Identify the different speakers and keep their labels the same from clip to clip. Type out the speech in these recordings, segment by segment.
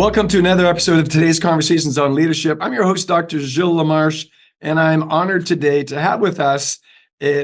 Speaker 1: Welcome to another episode of today's Conversations on Leadership. I'm your host, Dr. Gilles LaMarche, and I'm honored today to have with us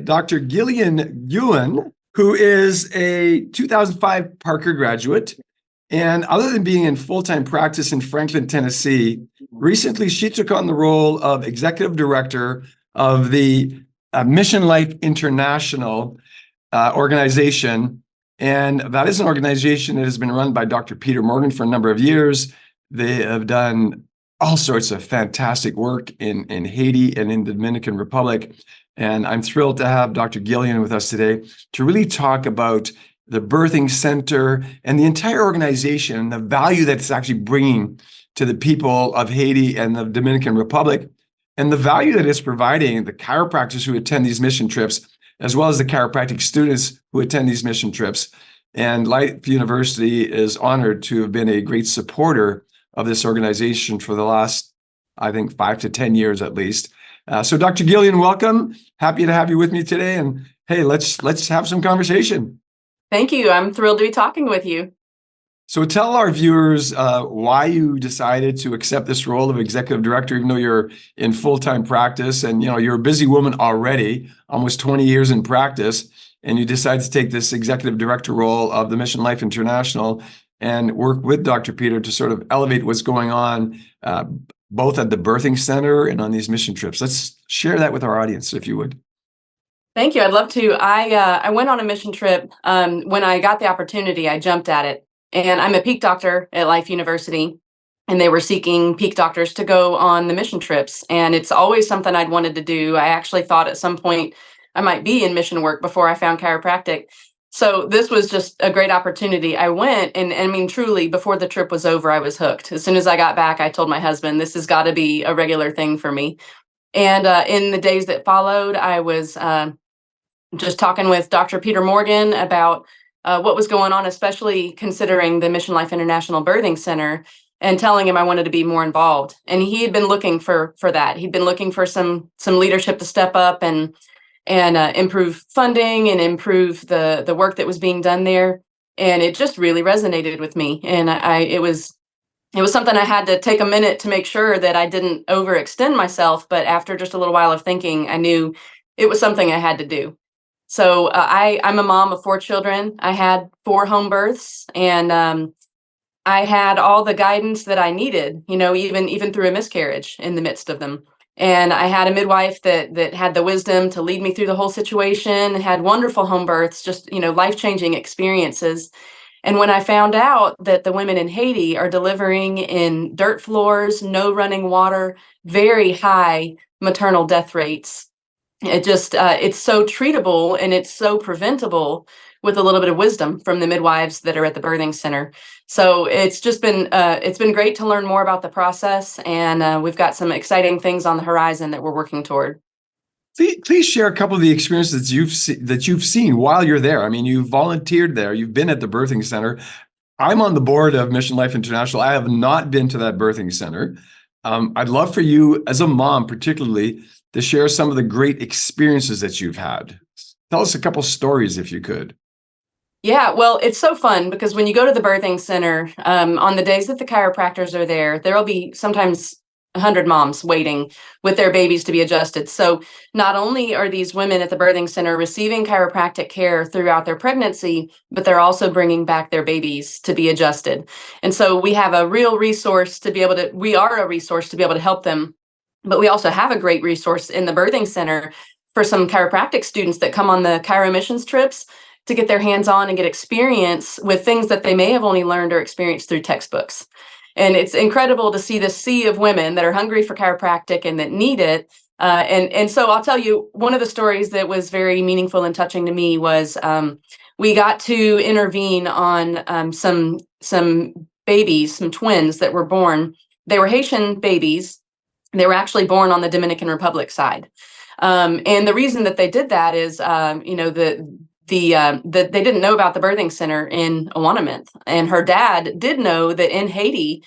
Speaker 1: Dr. Gillian Guin, who is a 2005 Parker graduate. And other than being in full-time practice in Franklin, Tennessee, recently she took on the role of executive director of the Mission Life International organization. And that is an organization that has been run by Dr. Peter Morgan for a number of years. They have done all sorts of fantastic work in Haiti and in the Dominican Republic. And I'm thrilled to have Dr. Gillian with us today to really talk about the birthing center and the entire organization, the value that it's actually bringing to the people of Haiti and the Dominican Republic, and the value that it's providing the chiropractors who attend these mission trips, as well as the chiropractic students who attend these mission trips. And Life University is honored to have been a great supporter of this organization for the last, I think, 5 to 10 years at least. So Dr. Gillian, welcome. Happy to have you with me today. And hey, let's have some conversation.
Speaker 2: Thank you. I'm thrilled to be talking with you.
Speaker 1: So tell our viewers why you decided to accept this role of executive director, even though you're in full-time practice and you're a busy woman already, almost 20 years in practice, and you decided to take this executive director role of the Mission Life International and work with Dr. Peter to sort of elevate what's going on both at the birthing center and on these mission trips. Let's share that with our audience, if you would.
Speaker 2: Thank you. I'd love to. I went on a mission trip. When I got the opportunity, I jumped at it. And I'm a peak doctor at Life University, and they were seeking peak doctors to go on the mission trips. And it's always something I'd wanted to do. I actually thought at some point I might be in mission work before I found chiropractic. So this was just a great opportunity. I went, and I mean, truly, before the trip was over, I was hooked. As soon as I got back, I told my husband, this has got to be a regular thing for me. And in the days that followed, I was just talking with Dr. Peter Morgan about what was going on, especially considering the Mission Life International Birthing Center, and telling him I wanted to be more involved. And he had been looking for that. He'd been looking for some leadership to step up and improve funding and improve the work that was being done there. And it just really resonated with me. And it was something I had to take a minute to make sure that I didn't overextend myself. But after just a little while of thinking, I knew it was something I had to do. So I'm a mom of 4 children. I had 4 home births, and I had all the guidance that I needed, even through a miscarriage in the midst of them. And I had a midwife that had the wisdom to lead me through the whole situation, had wonderful home births, just, life-changing experiences. And when I found out that the women in Haiti are delivering in dirt floors, no running water, very high maternal death rates, it just it's so treatable and it's so preventable with a little bit of wisdom from the midwives that are at the birthing center. So it's just been great to learn more about the process, and we've got some exciting things on the horizon that we're working toward.
Speaker 1: Please share a couple of the experiences that you've seen while you're there. I mean, you volunteered there. You've been at the birthing center. I'm on the board of Mission Life International. I have not been to that birthing center. I'd love for you, as a mom particularly, to share some of the great experiences that you've had. Tell us a couple stories, if you could.
Speaker 2: Yeah, well, it's so fun because when you go to the birthing center, on the days that the chiropractors are there, there'll be sometimes 100 moms waiting with their babies to be adjusted. So not only are these women at the birthing center receiving chiropractic care throughout their pregnancy, but they're also bringing back their babies to be adjusted. And so we have a real resource we are a resource to be able to help them. But we also have a great resource in the birthing center for some chiropractic students that come on the chiro missions trips to get their hands on and get experience with things that they may have only learned or experienced through textbooks. And it's incredible to see this sea of women that are hungry for chiropractic and that need it. And so I'll tell you, one of the stories that was very meaningful and touching to me was we got to intervene on some babies, some twins that were born. They were Haitian babies. They were actually born on the Dominican Republic side. And the reason that they did that is, they didn't know about the birthing center in Awanamint. And her dad did know that in Haiti,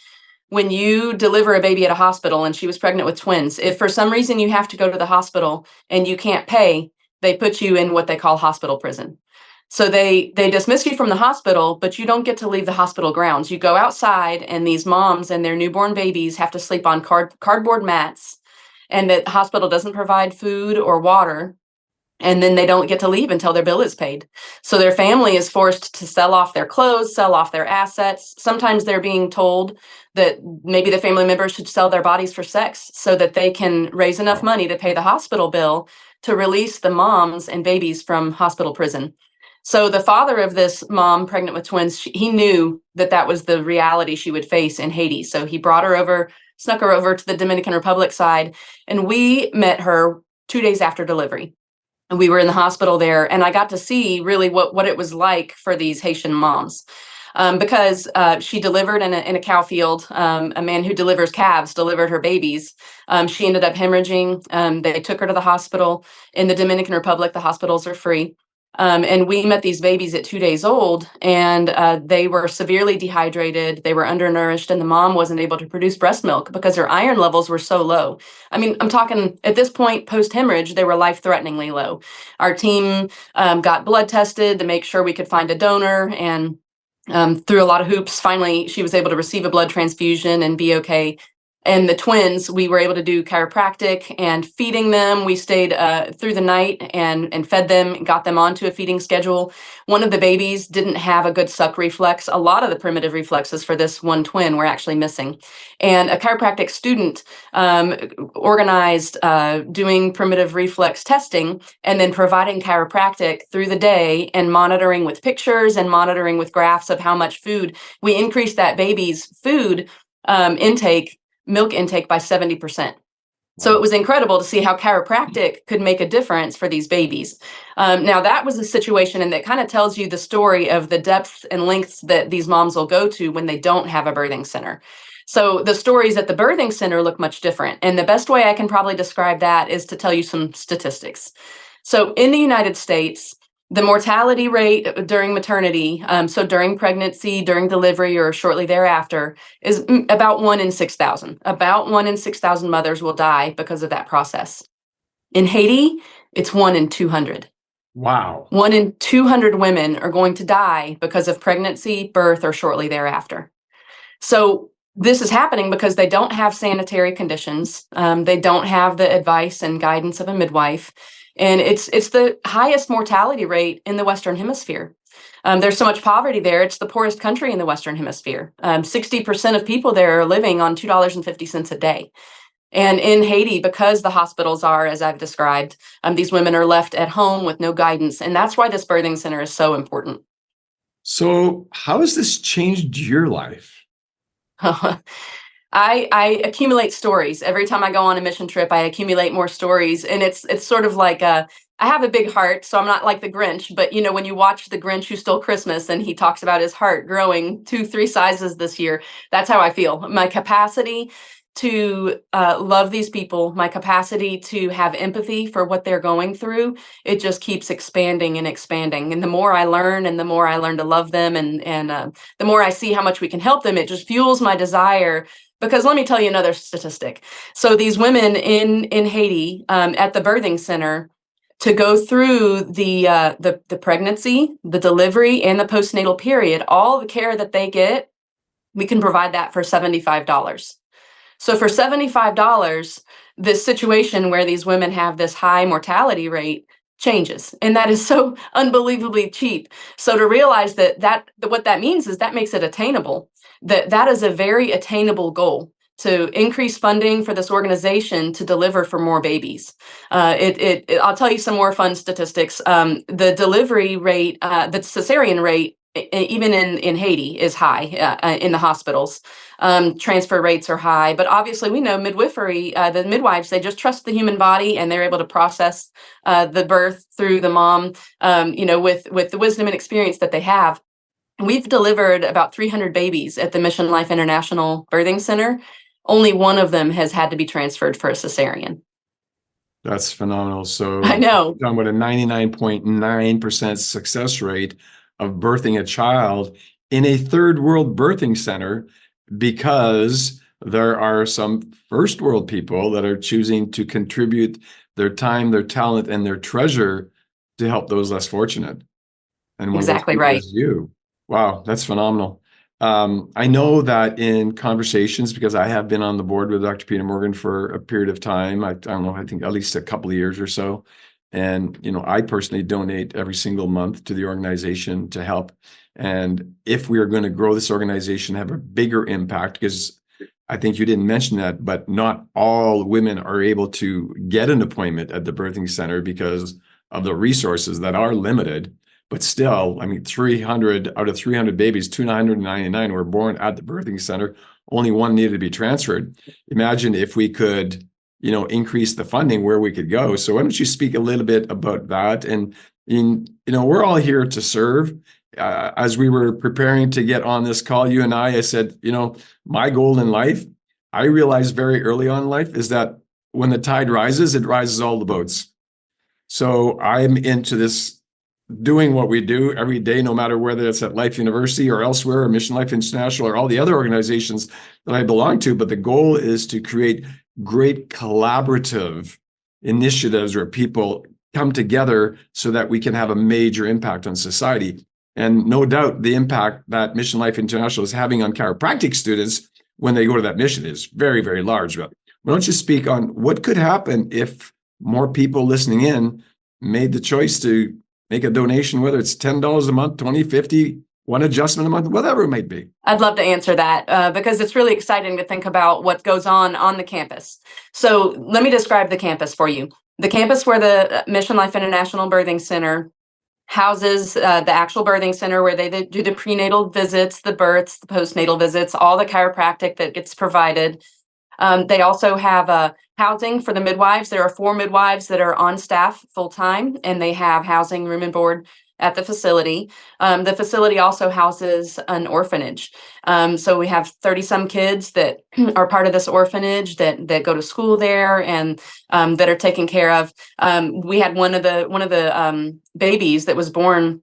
Speaker 2: when you deliver a baby at a hospital and she was pregnant with twins, if for some reason you have to go to the hospital and you can't pay, they put you in what they call hospital prison. So they dismiss you from the hospital, but you don't get to leave the hospital grounds. You go outside, and these moms and their newborn babies have to sleep on cardboard mats, and the hospital doesn't provide food or water. And then they don't get to leave until their bill is paid. So their family is forced to sell off their clothes, sell off their assets. Sometimes they're being told that maybe the family members should sell their bodies for sex so that they can raise enough money to pay the hospital bill to release the moms and babies from hospital prison. So the father of this mom pregnant with twins, he knew that that was the reality she would face in Haiti. So he brought her over, snuck her over to the Dominican Republic side, and we met her 2 days after delivery. And we were in the hospital there, and I got to see really what it was like for these Haitian moms. Because she delivered in a cow field. A man who delivers calves delivered her babies. She ended up hemorrhaging. They took her to the hospital. In the Dominican Republic, the hospitals are free. And we met these babies at 2 days old, and they were severely dehydrated. They were undernourished, and the mom wasn't able to produce breast milk because her iron levels were so low. I mean, I'm talking at this point, post-hemorrhage, they were life-threateningly low. Our team got blood tested to make sure we could find a donor, and through a lot of hoops, finally, she was able to receive a blood transfusion and be okay. And the twins, we were able to do chiropractic and feeding them. We stayed through the night and fed them, got them onto a feeding schedule. One of the babies didn't have a good suck reflex. A lot of the primitive reflexes for this one twin were actually missing. And a chiropractic student organized doing primitive reflex testing and then providing chiropractic through the day and monitoring with pictures and monitoring with graphs of how much food. We increased that baby's food milk intake by 70%. So it was incredible to see how chiropractic could make a difference for these babies. Now, that was a situation, and that kind of tells you the story of the depths and lengths that these moms will go to when they don't have a birthing center. So the stories at the birthing center look much different. And the best way I can probably describe that is to tell you some statistics. So in the United States, the mortality rate during maternity, so during pregnancy, during delivery, or shortly thereafter, is about 1 in 6,000. About 1 in 6,000 mothers will die because of that process. In Haiti, it's 1 in 200.
Speaker 1: Wow.
Speaker 2: 1 in 200 women are going to die because of pregnancy, birth, or shortly thereafter. So this is happening because they don't have sanitary conditions. They don't have the advice and guidance of a midwife. And it's the highest mortality rate in the Western Hemisphere. There's so much poverty there. It's the poorest country in the Western Hemisphere. 60% of people there are living on $2.50 a day. And in Haiti, because the hospitals are, as I've described, these women are left at home with no guidance. And that's why this birthing center is so important.
Speaker 1: So how has this changed your life?
Speaker 2: I accumulate stories. Every time I go on a mission trip, I accumulate more stories. And it's sort of like I have a big heart, so I'm not like the Grinch. But, you know, when you watch The Grinch Who Stole Christmas and he talks about his heart growing 2-3 sizes this year, that's how I feel. My capacity to love these people, my capacity to have empathy for what they're going through, it just keeps expanding and expanding. And the more I learn and the more I learn to love them and the more I see how much we can help them, it just fuels my desire. Because let me tell you another statistic. So these women in Haiti at the birthing center, to go through the pregnancy, the delivery, and the postnatal period, all the care that they get, we can provide that for $75. So for $75, this situation where these women have this high mortality rate changes. And that is so unbelievably cheap. So to realize that what that means is that makes it attainable. That is a very attainable goal, to increase funding for this organization to deliver for more babies. I'll tell you some more fun statistics. The delivery rate, the cesarean rate, even in Haiti, is high in the hospitals. Transfer rates are high, but obviously we know midwifery, the midwives, they just trust the human body and they're able to process the birth through the mom, with the wisdom and experience that they have. We've delivered about 300 babies at the Mission Life International Birthing Center. Only one of them has had to be transferred for a cesarean.
Speaker 1: That's phenomenal. So
Speaker 2: I know.
Speaker 1: talking about a 99.9% success rate of birthing a child in a third world birthing center, because there are some first world people that are choosing to contribute their time, their talent, and their treasure to help those less fortunate. And one of those
Speaker 2: Exactly
Speaker 1: people
Speaker 2: right.
Speaker 1: is you. Wow, that's phenomenal. I know that in conversations, because I have been on the board with Dr. Peter Morgan for a period of time, I don't know, I think at least a couple of years or so. And, I personally donate every single month to the organization to help. And if we are going to grow this organization, have a bigger impact, because I think you didn't mention that, but not all women are able to get an appointment at the birthing center because of the resources that are limited. But still, I mean, 300 out of 300 babies, 299 were born at the birthing center. Only one needed to be transferred. Imagine if we could, increase the funding, where we could go. So why don't you speak a little bit about that? And we're all here to serve. As we were preparing to get on this call, you and I said, my goal in life, I realized very early on in life, is that when the tide rises, it rises all the boats. So I'm into this, doing what we do every day, no matter whether it's at Life University or elsewhere, or Mission Life International, or all the other organizations that I belong to. But the goal is to create great collaborative initiatives where people come together so that we can have a major impact on society. And no doubt the impact that Mission Life International is having on chiropractic students when they go to that mission is very, very large. But why don't you speak on what could happen if more people listening in made the choice to make a donation, whether it's $10 a month, 20, 50, one adjustment a month, whatever it might be.
Speaker 2: I'd love to answer that because it's really exciting to think about what goes on the campus. So let me describe the campus for you. The campus where the Mission Life International Birthing Center houses the actual birthing center, where they do the prenatal visits, the births, the postnatal visits, all the chiropractic that gets provided. They also have housing for the midwives. There are 4 midwives that are on staff full time, and they have housing, room and board at the facility. The facility also houses an orphanage. So we have 30 some kids that are part of this orphanage that go to school there and that are taken care of. We had one of the babies that was born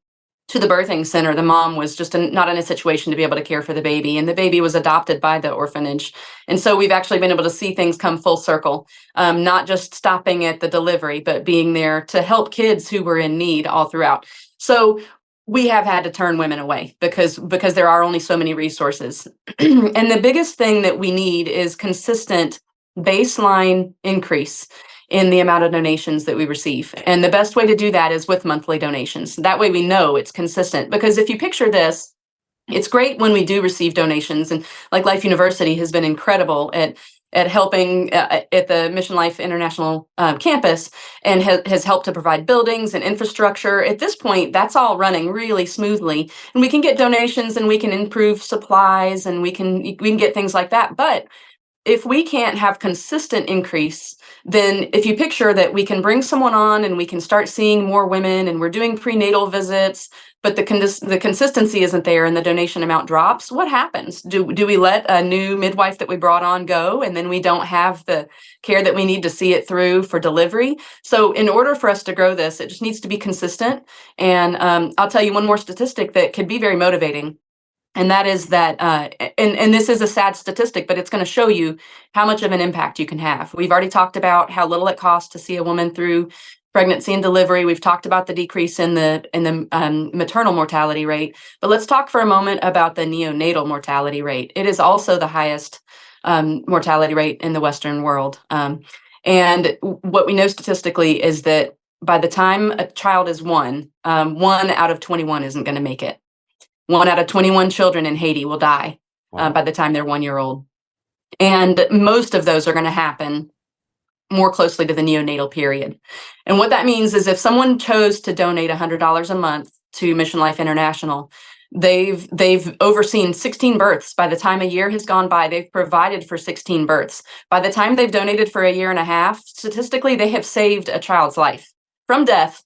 Speaker 2: to the birthing center. The mom was just not in a situation to be able to care for the baby, and the baby was adopted by the orphanage. And so we've actually been able to see things come full circle, not just stopping at the delivery, but being there to help kids who were in need all throughout. So we have had to turn women away because there are only so many resources. And the biggest thing that we need is consistent baseline increase in the amount of donations that we receive. And the best way to do that is with monthly donations. That way we know it's consistent. Because if you picture this, it's great when we do receive donations, and like Life University has been incredible at helping at the Mission Life International campus, and has helped to provide buildings and infrastructure. At this point, that's all running really smoothly, and we can get donations and we can improve supplies and we can get things like that. But if we can't have consistent increase, then if you picture that we can bring someone on and we can start seeing more women and we're doing prenatal visits, but the consistency isn't there and the donation amount drops, what happens? Do we let a new midwife that we brought on go, and then we don't have the care that we need to see it through for delivery? So in order for us to grow this, it just needs to be consistent. And I'll tell you one more statistic that could be very motivating. And that is that, and this is a sad statistic, but it's going to show you how much of an impact you can have. We've already talked about how little it costs to see a woman through pregnancy and delivery. We've talked about the decrease in the maternal mortality rate, but let's talk for a moment about the neonatal mortality rate. It is also the highest mortality rate in the Western world. And what we know statistically is that by the time a child is 1 out of 21 isn't going to make it. 1 out of 21 children in Haiti will die by the time they're 1 year old. And most of those are going to happen more closely to the neonatal period. And what that means is if someone chose to donate $100 a month to Mission Life International, they've overseen 16 births. By the time a year has gone by, they've provided for 16 births. By the time they've donated for 1.5 years, statistically, they have saved a child's life from death,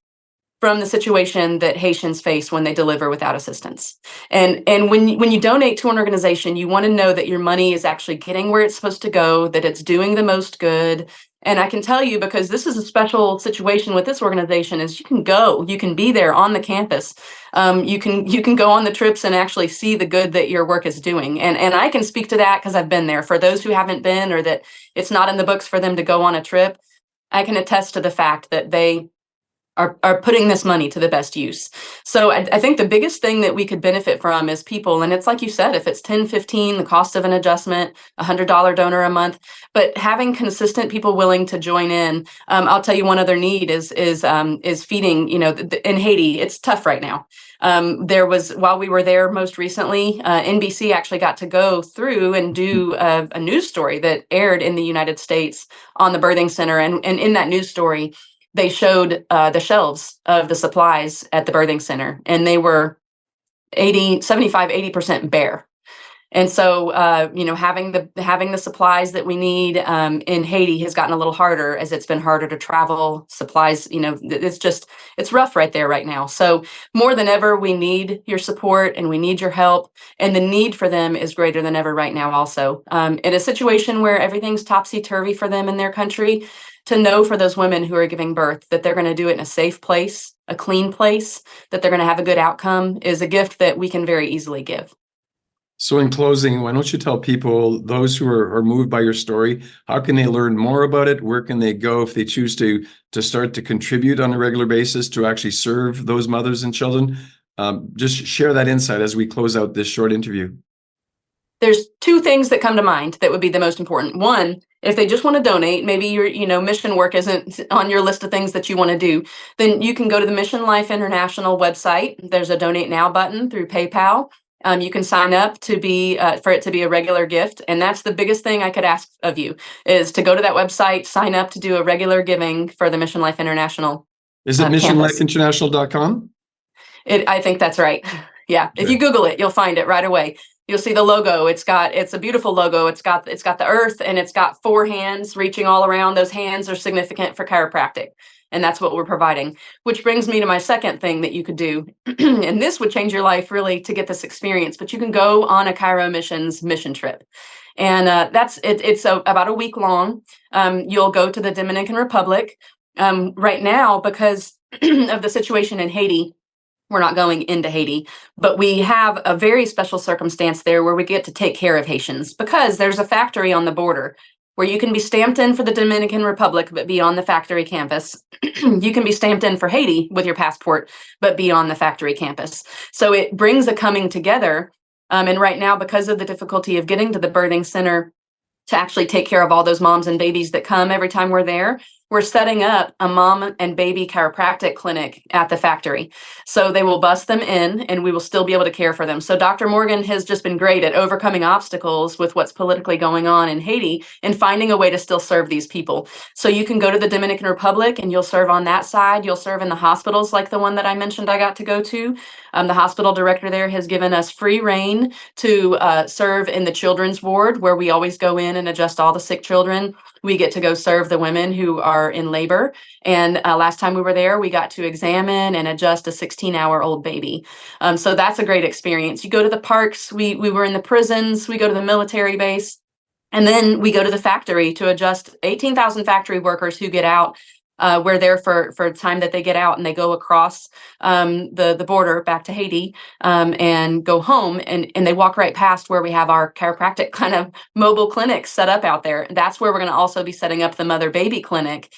Speaker 2: from the situation that Haitians face when they deliver without assistance. And when you donate to an organization, you want to know that your money is actually getting where it's supposed to go, that it's doing the most good. And I can tell you, because this is a special situation with this organization, is you can be there on the campus. You can go on the trips and actually see the good that your work is doing. And I can speak to that because I've been there. For those who haven't been, or that it's not in the books for them to go on a trip, I can attest to the fact that they are putting this money to the best use. So I think the biggest thing that we could benefit from is people, and it's like you said, if it's 10, 15, the cost of an adjustment, $100 donor a month, but having consistent people willing to join in. I'll tell you one other need is feeding. In Haiti, it's tough right now. While we were there most recently, NBC actually got to go through and do a news story that aired in the United States on the birthing center, and in that news story, they showed the shelves of the supplies at the birthing center, and they were 80% bare. And so, having the supplies that we need in Haiti has gotten a little harder as it's been harder to travel. Supplies, it's rough right there right now. So more than ever, we need your support and we need your help. And the need for them is greater than ever right now also. In a situation where everything's topsy-turvy for them in their country, to know for those women who are giving birth that they're going to do it in a safe place, a clean place, that they're going to have a good outcome is a gift that we can very easily give.
Speaker 1: So in closing, why don't you tell people, those who are moved by your story, how can they learn more about it? Where can they go if they choose to start to contribute on a regular basis to actually serve those mothers and children? Just share that insight as we close out this short interview.
Speaker 2: There's two things that come to mind that would be the most important. One, if they just want to donate, maybe your mission work isn't on your list of things that you want to do, then you can go to the Mission Life International website. There's a Donate Now button through PayPal. You can sign up to be for it to be a regular gift, and that's the biggest thing I could ask of you is to go to that website, sign up to do a regular giving for the Mission Life International.
Speaker 1: Is it missionlifeinternational.com?
Speaker 2: I think that's right. Yeah, if you Google it, you'll find it right away. You'll see the logo. It's a beautiful logo. It's got the earth, and it's got 4 hands reaching all around. Those hands are significant for chiropractic, and that's what we're providing. Which brings me to my second thing that you could do, and this would change your life really to get this experience. But you can go on a Chiro Missions mission trip, and that's it. It's about a week long. You'll go to the Dominican Republic. Right now, because of the situation in Haiti, we're not going into Haiti, but we have a very special circumstance there where we get to take care of Haitians because there's a factory on the border where you can be stamped in for the Dominican Republic, but be on the factory campus. You can be stamped in for Haiti with your passport, but be on the factory campus. So it brings a coming together. And right now, because of the difficulty of getting to the birthing center to actually take care of all those moms and babies that come every time we're there, we're setting up a mom and baby chiropractic clinic at the factory. So they will bus them in and we will still be able to care for them. So Dr. Morgan has just been great at overcoming obstacles with what's politically going on in Haiti and finding a way to still serve these people. So you can go to the Dominican Republic and you'll serve on that side. You'll serve in the hospitals like the one that I mentioned I got to go to. The hospital director there has given us free reign to serve in the children's ward where we always go in and adjust all the sick children. We get to go serve the women who are in labor. And last time we were there, we got to examine and adjust a 16-hour-old baby. So that's a great experience. You go to the parks. We were in the prisons. We go to the military base. And then we go to the factory to adjust 18,000 factory workers who get out. We're there for time that they get out and they go across the border back to Haiti and go home and they walk right past where we have our chiropractic kind of mobile clinics set up out there. That's where we're going to also be setting up the mother baby clinic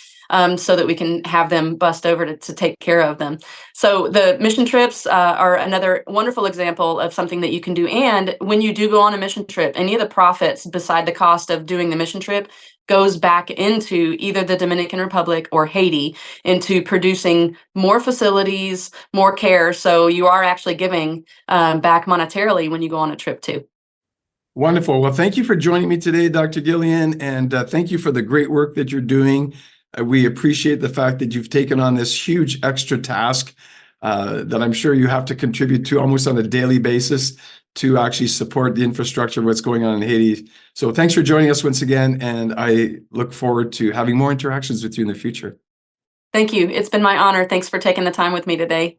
Speaker 2: so that we can have them bust over to take care of them. So the mission trips are another wonderful example of something that you can do. And when you do go on a mission trip, any of the profits beside the cost of doing the mission trip goes back into either the Dominican Republic or Haiti into producing more facilities, more care. So you are actually giving back monetarily when you go on a trip too.
Speaker 1: Wonderful. Well, thank you for joining me today, Dr. Gillian, and thank you for the great work that you're doing. We appreciate the fact that you've taken on this huge extra task that I'm sure you have to contribute to almost on a daily basis to actually support the infrastructure of what's going on in Haiti. So thanks for joining us once again, and I look forward to having more interactions with you in the future.
Speaker 2: Thank you. It's been my honor. Thanks for taking the time with me today.